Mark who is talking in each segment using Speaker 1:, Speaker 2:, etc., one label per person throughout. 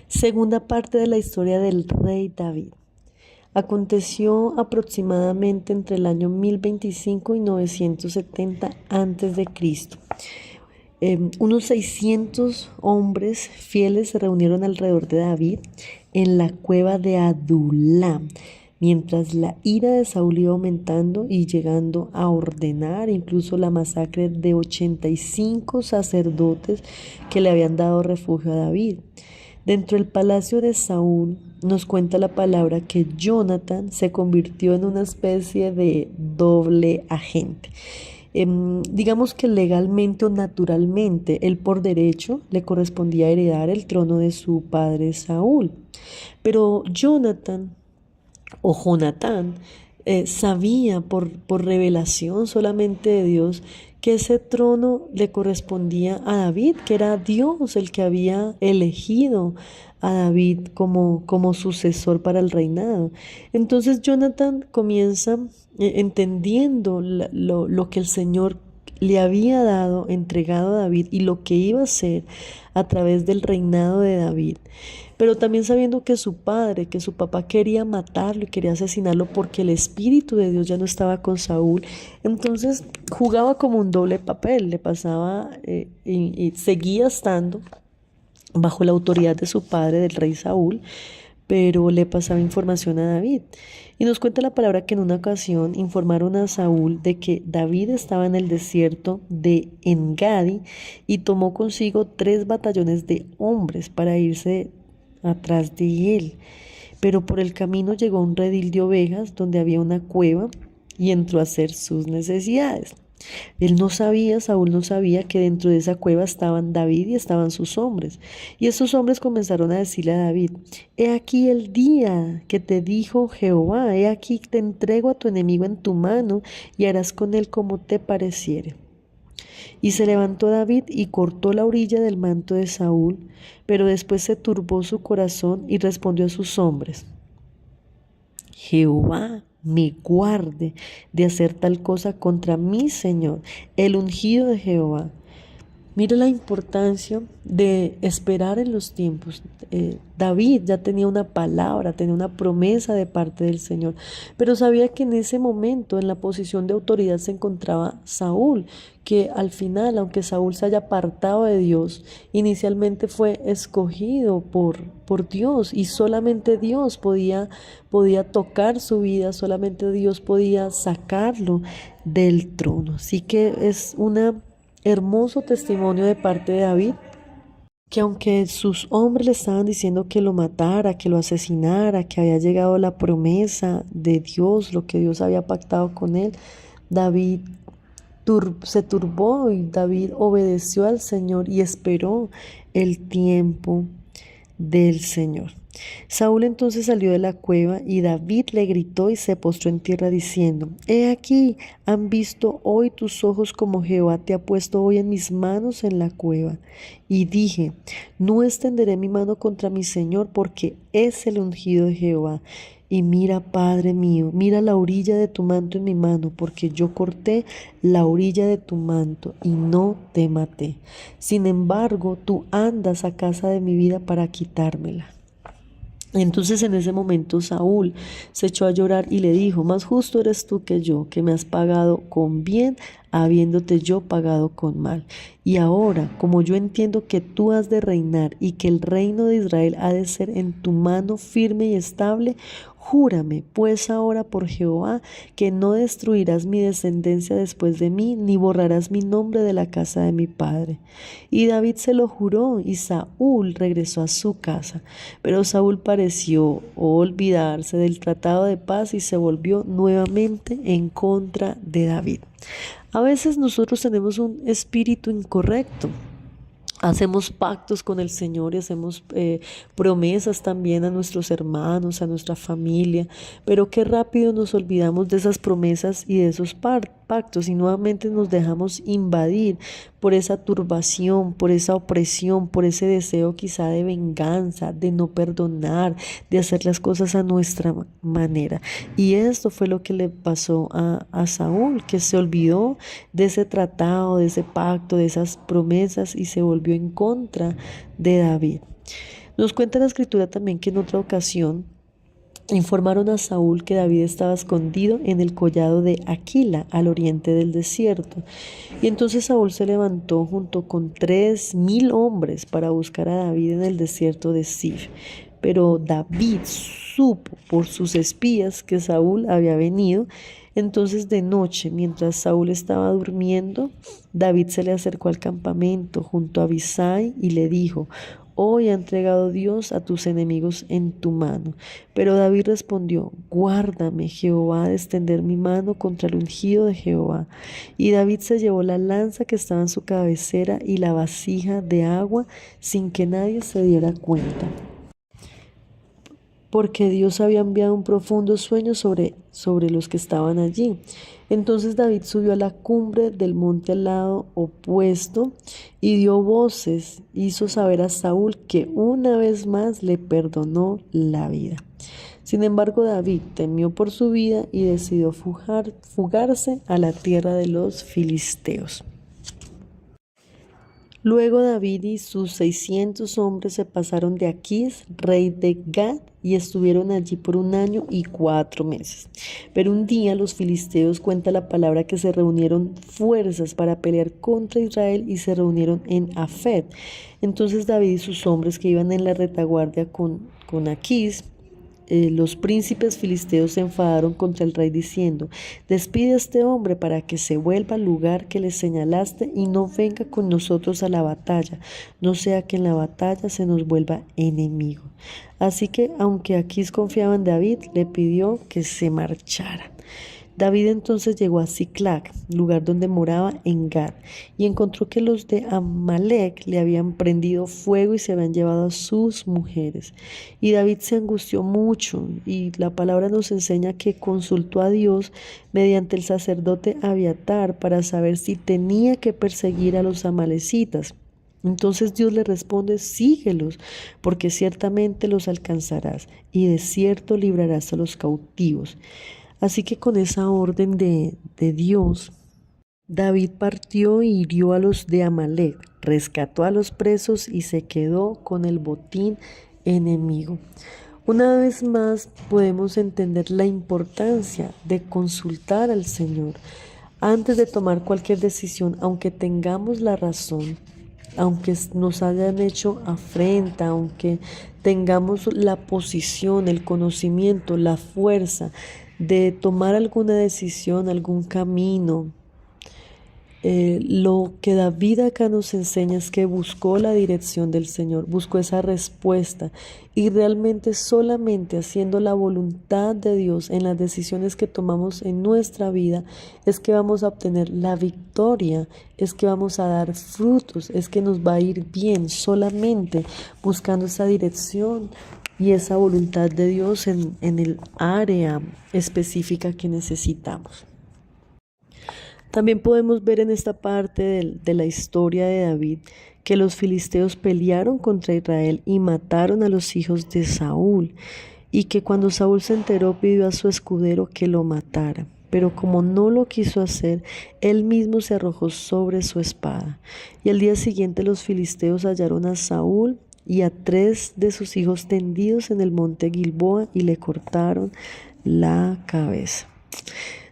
Speaker 1: Segunda parte de la historia del rey David. Aconteció aproximadamente entre el año 1025 y 970 antes de Cristo. Unos 600 hombres fieles se reunieron alrededor de David en la cueva de Adulam, mientras la ira de Saúl iba aumentando y llegando a ordenar incluso la masacre de 85 sacerdotes que le habían dado refugio a David. Dentro del palacio de Saúl nos cuenta la palabra que Jonathan se convirtió en una especie de doble agente. Digamos que legalmente o naturalmente, él por derecho le correspondía heredar el trono de su padre Saúl. Pero Jonatán sabía por revelación solamente de Dios que ese trono le correspondía a David, que era Dios el que había elegido a David como sucesor para el reinado. Entonces Jonathan comienza entendiendo lo que el Señor le había dado, entregado a David y lo que iba a hacer a través del reinado de David, pero también sabiendo que su padre, que su papá quería matarlo y quería asesinarlo porque el Espíritu de Dios ya no estaba con Saúl. Entonces jugaba como un doble papel, le pasaba y seguía estando bajo la autoridad de su padre, del rey Saúl, pero le pasaba información a David. Y nos cuenta la palabra que en una ocasión informaron a Saúl de que David estaba en el desierto de Engadi y tomó consigo 3 batallones de hombres para irse atrás de él. Pero por el camino llegó a un redil de ovejas donde había una cueva y entró a hacer sus necesidades. Saúl no sabía que dentro de esa cueva estaban David y estaban sus hombres. Y esos hombres comenzaron a decirle a David: He aquí el día que te dijo Jehová, he aquí te entrego a tu enemigo en tu mano y harás con él como te pareciere. Y se levantó David y cortó la orilla del manto de Saúl, pero después se turbó su corazón y respondió a sus hombres: Jehová me guarde de hacer tal cosa contra mi Señor, el ungido de Jehová. Mira la importancia de esperar en los tiempos. David ya tenía una palabra, tenía una promesa de parte del Señor, pero sabía que en ese momento, en la posición de autoridad, se encontraba Saúl, que al final, aunque Saúl se haya apartado de Dios, inicialmente fue escogido por Dios y solamente Dios podía tocar su vida, solamente Dios podía sacarlo del trono. Así que es una hermoso testimonio de parte de David, que aunque sus hombres le estaban diciendo que lo matara, que lo asesinara, que había llegado la promesa de Dios, lo que Dios había pactado con él, David se turbó y David obedeció al Señor y esperó el tiempo del Señor. Saúl entonces salió de la cueva y David le gritó y se postró en tierra diciendo: He aquí, han visto hoy tus ojos como Jehová te ha puesto hoy en mis manos en la cueva. Y dije: No extenderé mi mano contra mi Señor, porque es el ungido de Jehová. Y mira, Padre mío, mira la orilla de tu manto en mi mano, porque yo corté la orilla de tu manto y no te maté. Sin embargo, tú andas a casa de mi vida para quitármela. Entonces en ese momento Saúl se echó a llorar y le dijo: Más justo eres tú que yo, que me has pagado con bien, habiéndote yo pagado con mal. Y ahora, como yo entiendo que tú has de reinar y que el reino de Israel ha de ser en tu mano firme y estable, júrame pues ahora por Jehová que no destruirás mi descendencia después de mí, ni borrarás mi nombre de la casa de mi padre. Y David se lo juró y Saúl regresó a su casa. Pero Saúl pareció olvidarse del tratado de paz y se volvió nuevamente en contra de David. A veces nosotros tenemos un espíritu incorrecto. Hacemos pactos con el Señor y hacemos promesas también a nuestros hermanos, a nuestra familia, pero qué rápido nos olvidamos de esas promesas y de esos pactos y nuevamente nos dejamos invadir por esa turbación, por esa opresión, por ese deseo quizá de venganza, de no perdonar, de hacer las cosas a nuestra manera. Y esto fue lo que le pasó a Saúl, que se olvidó de ese tratado, de ese pacto, de esas promesas y se volvió en contra de David. Nos cuenta la escritura también que en otra ocasión informaron a Saúl que David estaba escondido en el collado de Aquila, al oriente del desierto. Y entonces Saúl se levantó junto con 3.000 hombres para buscar a David en el desierto de Sif. Pero David supo por sus espías que Saúl había venido. Entonces de noche, mientras Saúl estaba durmiendo, David se le acercó al campamento junto a Abisai y le dijo: Hoy ha entregado Dios a tus enemigos en tu mano. Pero David respondió: Guárdame, Jehová, de extender mi mano contra el ungido de Jehová. Y David se llevó la lanza que estaba en su cabecera y la vasija de agua sin que nadie se diera cuenta, porque Dios había enviado un profundo sueño sobre los que estaban allí. Entonces David subió a la cumbre del monte al lado opuesto y dio voces, hizo saber a Saúl que una vez más le perdonó la vida. Sin embargo, David temió por su vida y decidió fugarse a la tierra de los filisteos. Luego David y sus 600 hombres se pasaron de Aquís, rey de Gad, y estuvieron allí por 1 año y 4 meses. Pero un día los filisteos, cuenta la palabra, que se reunieron fuerzas para pelear contra Israel y se reunieron en Afed. Entonces David y sus hombres que iban en la retaguardia con Aquís, los príncipes filisteos se enfadaron contra el rey diciendo: Despide a este hombre para que se vuelva al lugar que le señalaste y no venga con nosotros a la batalla, no sea que en la batalla se nos vuelva enemigo. Así que, aunque Aquís confiaba en David, le pidió que se marchara. David entonces llegó a Siclag, lugar donde moraba en Gad, y encontró que los de Amalec le habían prendido fuego y se habían llevado a sus mujeres. Y David se angustió mucho, y la palabra nos enseña que consultó a Dios mediante el sacerdote Abiatar para saber si tenía que perseguir a los amalecitas. Entonces Dios le responde: síguelos, porque ciertamente los alcanzarás, y de cierto librarás a los cautivos. Así que con esa orden de Dios, David partió y hirió a los de Amalec, rescató a los presos y se quedó con el botín enemigo. Una vez más podemos entender la importancia de consultar al Señor antes de tomar cualquier decisión, aunque tengamos la razón, aunque nos hayan hecho afrenta, aunque tengamos la posición, el conocimiento, la fuerza de tomar alguna decisión, algún camino. Lo que David acá nos enseña es que buscó la dirección del Señor, buscó esa respuesta, y realmente solamente haciendo la voluntad de Dios en las decisiones que tomamos en nuestra vida es que vamos a obtener la victoria, es que vamos a dar frutos, es que nos va a ir bien, solamente buscando esa dirección y esa voluntad de Dios en el área específica que necesitamos. También podemos ver en esta parte de la historia de David que los filisteos pelearon contra Israel y mataron a los hijos de Saúl, y que cuando Saúl se enteró pidió a su escudero que lo matara. Pero como no lo quiso hacer, él mismo se arrojó sobre su espada. Y al día siguiente los filisteos hallaron a Saúl y a 3 de sus hijos tendidos en el monte Gilboa y le cortaron la cabeza.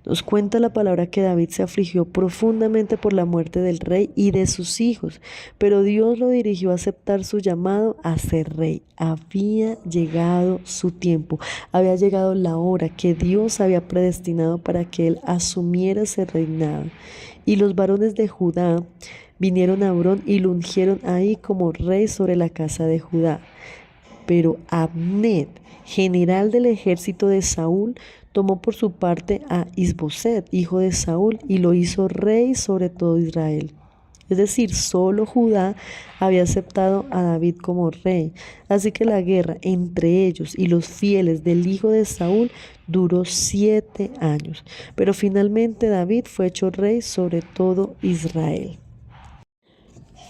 Speaker 1: Nos cuenta la palabra que David se afligió profundamente por la muerte del rey y de sus hijos, pero Dios lo dirigió a aceptar su llamado a ser rey. Había llegado su tiempo, había llegado la hora que Dios había predestinado para que él asumiera ese reinado. Y los varones de Judá vinieron a Hebrón y lo ungieron ahí como rey sobre la casa de Judá. Pero Abner, general del ejército de Saúl, tomó por su parte a Isboset, hijo de Saúl, y lo hizo rey sobre todo Israel. Es decir, solo Judá había aceptado a David como rey. Así que la guerra entre ellos y los fieles del hijo de Saúl duró 7 años. Pero finalmente David fue hecho rey sobre todo Israel.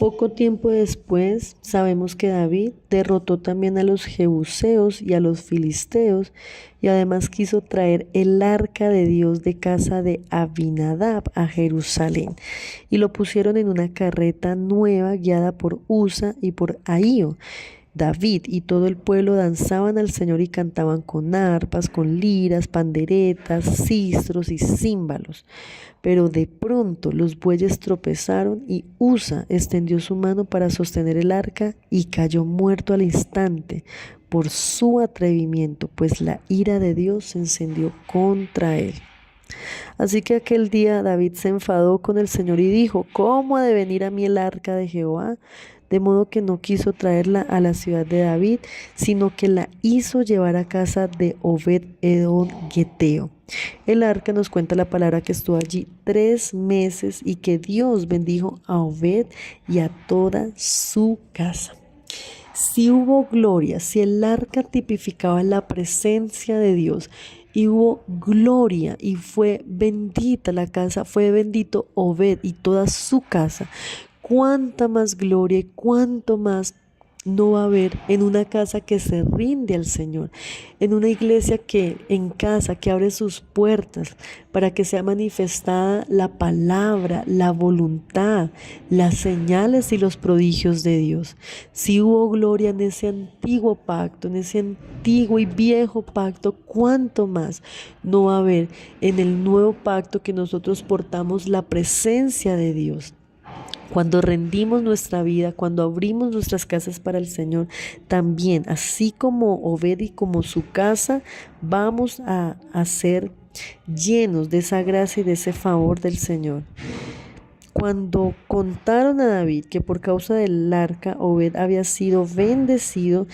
Speaker 1: Poco tiempo después, sabemos que David derrotó también a los jebuseos y a los filisteos, y además quiso traer el arca de Dios de casa de Abinadab a Jerusalén, y lo pusieron en una carreta nueva guiada por Usa y por Ahío. David y todo el pueblo danzaban al Señor y cantaban con arpas, con liras, panderetas, sistros y címbalos. Pero de pronto los bueyes tropezaron y Usa extendió su mano para sostener el arca y cayó muerto al instante por su atrevimiento, pues la ira de Dios se encendió contra él. Así que aquel día David se enfadó con el Señor y dijo: ¿Cómo ha de venir a mí el arca de Jehová? De modo que no quiso traerla a la ciudad de David, sino que la hizo llevar a casa de Obed-Edom Geteo. El arca, nos cuenta la palabra, que estuvo allí 3 meses y que Dios bendijo a Obed y a toda su casa. Si hubo gloria, si el arca tipificaba la presencia de Dios y hubo gloria y fue bendita la casa, fue bendito Obed y toda su casa, cuánta más gloria y cuánto más no va a haber en una casa que se rinde al Señor, en una iglesia en casa que abre sus puertas para que sea manifestada la palabra, la voluntad, las señales y los prodigios de Dios. Si hubo gloria en ese antiguo pacto, en ese antiguo y viejo pacto, cuánto más no va a haber en el nuevo pacto, que nosotros portamos la presencia de Dios. Cuando rendimos nuestra vida, cuando abrimos nuestras casas para el Señor, también, así como Obed y como su casa, vamos a ser llenos de esa gracia y de ese favor del Señor. Cuando contaron a David que por causa del arca Obed había sido bendecido,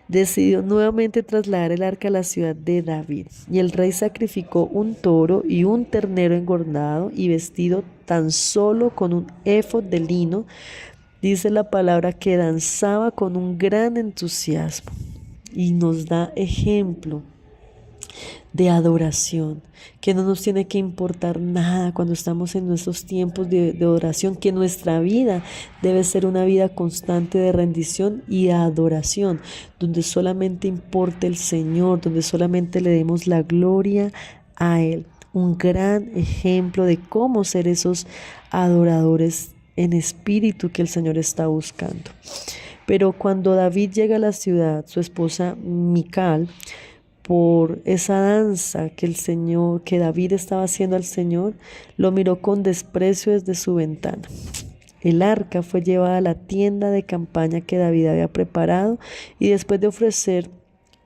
Speaker 1: decidió nuevamente trasladar el arca a la ciudad de David. Y el rey sacrificó un toro y un ternero engordado y vestido tan solo con un éfod de lino. Dice la palabra que danzaba con un gran entusiasmo y nos da ejemplo de adoración, que no nos tiene que importar nada cuando estamos en nuestros tiempos de oración, que nuestra vida debe ser una vida constante de rendición y de adoración, donde solamente importe el Señor, donde solamente le demos la gloria a Él. Un gran ejemplo de cómo ser esos adoradores en espíritu que el Señor está buscando. Pero cuando David llega a la ciudad, su esposa Mical, por esa danza que David estaba haciendo al Señor, lo miró con desprecio desde su ventana. El arca fue llevada a la tienda de campaña que David había preparado, y después de ofrecer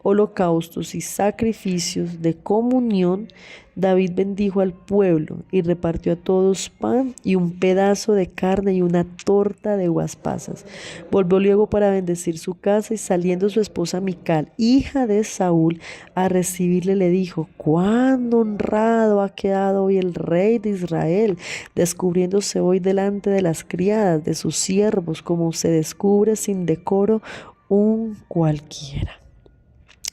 Speaker 1: holocaustos y sacrificios de comunión, David bendijo al pueblo y repartió a todos pan y un pedazo de carne y una torta de uvas pasas. Volvió luego para bendecir su casa, y saliendo su esposa Mical, hija de Saúl, a recibirle, le dijo: «¡Cuán honrado ha quedado hoy el rey de Israel, descubriéndose hoy delante de las criadas de sus siervos, como se descubre sin decoro un cualquiera!».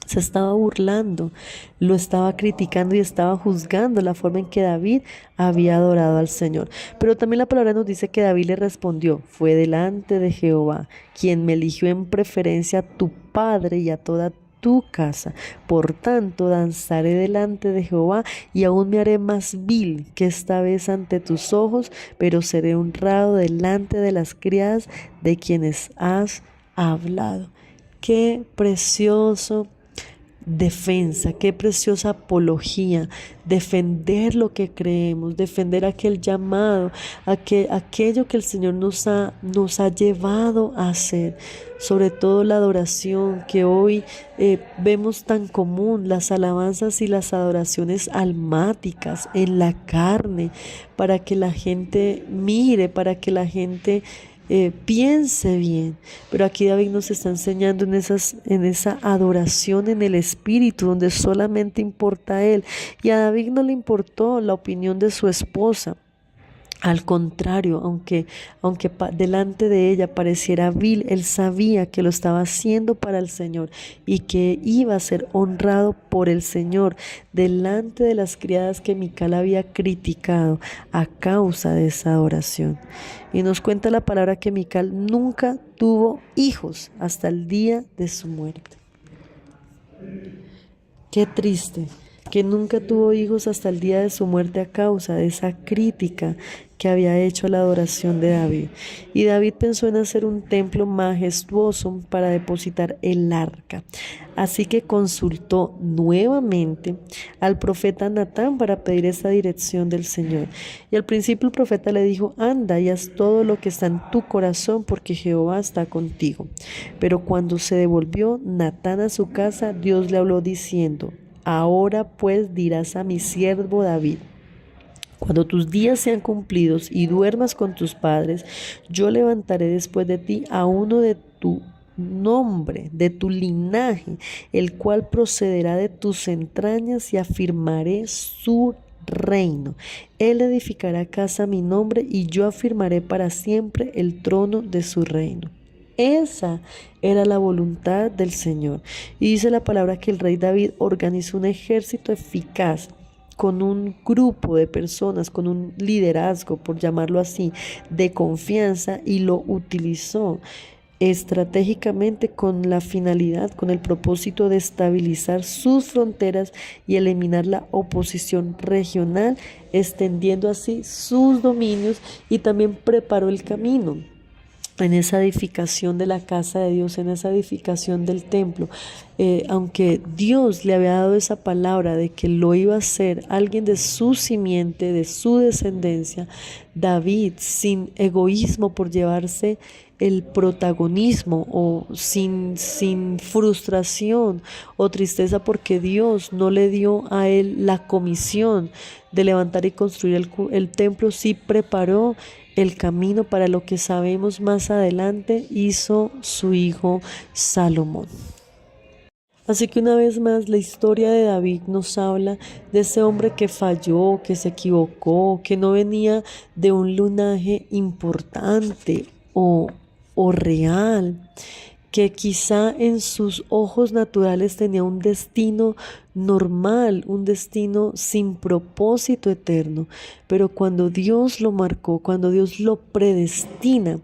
Speaker 1: Se estaba burlando, lo estaba criticando y estaba juzgando la forma en que David había adorado al Señor. Pero también la palabra nos dice que David le respondió: «Fue delante de Jehová quien me eligió en preferencia a tu padre y a toda tu casa. Por tanto, danzaré delante de Jehová, y aún me haré más vil que esta vez ante tus ojos, pero seré honrado delante de las criadas de quienes has hablado». Qué precioso defensa, qué preciosa apología, defender lo que creemos, defender aquel llamado, aquello que el Señor nos ha llevado a hacer, sobre todo la adoración que hoy vemos tan común, las alabanzas y las adoraciones almáticas en la carne, para que la gente mire, para que la gente piense bien. Pero aquí David nos está enseñando en esa adoración en el espíritu, donde solamente importa a él. Y a David no le importó la opinión de su esposa. Al contrario, aunque delante de ella pareciera vil, él sabía que lo estaba haciendo para el Señor y que iba a ser honrado por el Señor delante de las criadas que Mical había criticado a causa de esa adoración. Y nos cuenta la palabra que Mical nunca tuvo hijos hasta el día de su muerte. Qué triste que nunca tuvo hijos hasta el día de su muerte a causa de esa crítica que había hecho a la adoración de David. Y David pensó en hacer un templo majestuoso para depositar el arca. Así que consultó nuevamente al profeta Natán para pedir esa dirección del Señor. Y al principio el profeta le dijo: anda y haz todo lo que está en tu corazón, porque Jehová está contigo. Pero cuando se devolvió Natán a su casa, Dios le habló diciendo: ahora pues dirás a mi siervo David: cuando tus días sean cumplidos y duermas con tus padres, yo levantaré después de ti a uno de tu nombre, de tu linaje, el cual procederá de tus entrañas, y afirmaré su reino. Él edificará casa a mi nombre, y yo afirmaré para siempre el trono de su reino. Esa era la voluntad del Señor. Y dice la palabra que el rey David organizó un ejército eficaz, con un grupo de personas, con un liderazgo, por llamarlo así, de confianza, y lo utilizó estratégicamente con la finalidad, con el propósito de estabilizar sus fronteras y eliminar la oposición regional, extendiendo así sus dominios, y también preparó el camino en esa edificación de la casa de Dios, en esa edificación del templo. Aunque Dios le había dado esa palabra de que lo iba a hacer alguien de su simiente, de su descendencia, David, sin egoísmo por llevarse el protagonismo, o sin frustración o tristeza porque Dios no le dio a él la comisión de levantar y construir el templo, sí preparó el camino para lo que sabemos más adelante hizo su hijo Salomón. Así que una vez más la historia de David nos habla de ese hombre que falló, que se equivocó, que no venía de un linaje importante o real, que quizá en sus ojos naturales tenía un destino normal, un destino sin propósito eterno. Pero cuando Dios lo marcó, cuando Dios lo predestina,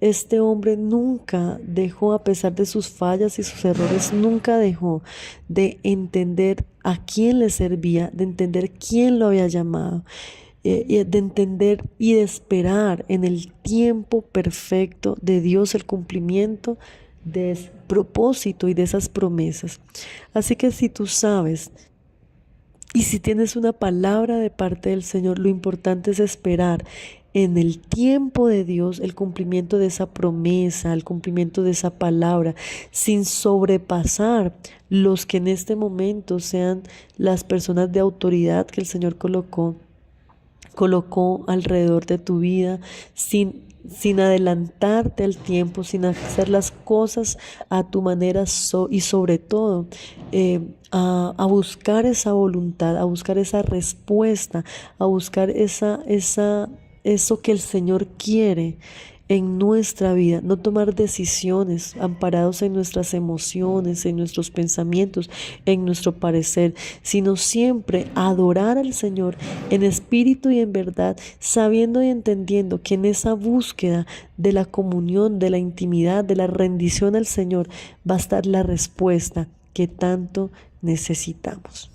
Speaker 1: este hombre nunca dejó, a pesar de sus fallas y sus errores, nunca dejó de entender a quién le servía, de entender quién lo había llamado, de entender y de esperar en el tiempo perfecto de Dios el cumplimiento de ese propósito y de esas promesas. Así que si tú sabes y si tienes una palabra de parte del Señor, lo importante es esperar en el tiempo de Dios el cumplimiento de esa promesa, el cumplimiento de esa palabra, sin sobrepasar los que en este momento sean las personas de autoridad que el Señor colocó alrededor de tu vida, sin adelantarte al tiempo, sin hacer las cosas a tu manera, y sobre todo a buscar esa voluntad, a buscar esa respuesta, a buscar eso que el Señor quiere en nuestra vida, no tomar decisiones amparados en nuestras emociones, en nuestros pensamientos, en nuestro parecer, sino siempre adorar al Señor en espíritu y en verdad, sabiendo y entendiendo que en esa búsqueda de la comunión, de la intimidad, de la rendición al Señor, va a estar la respuesta que tanto necesitamos.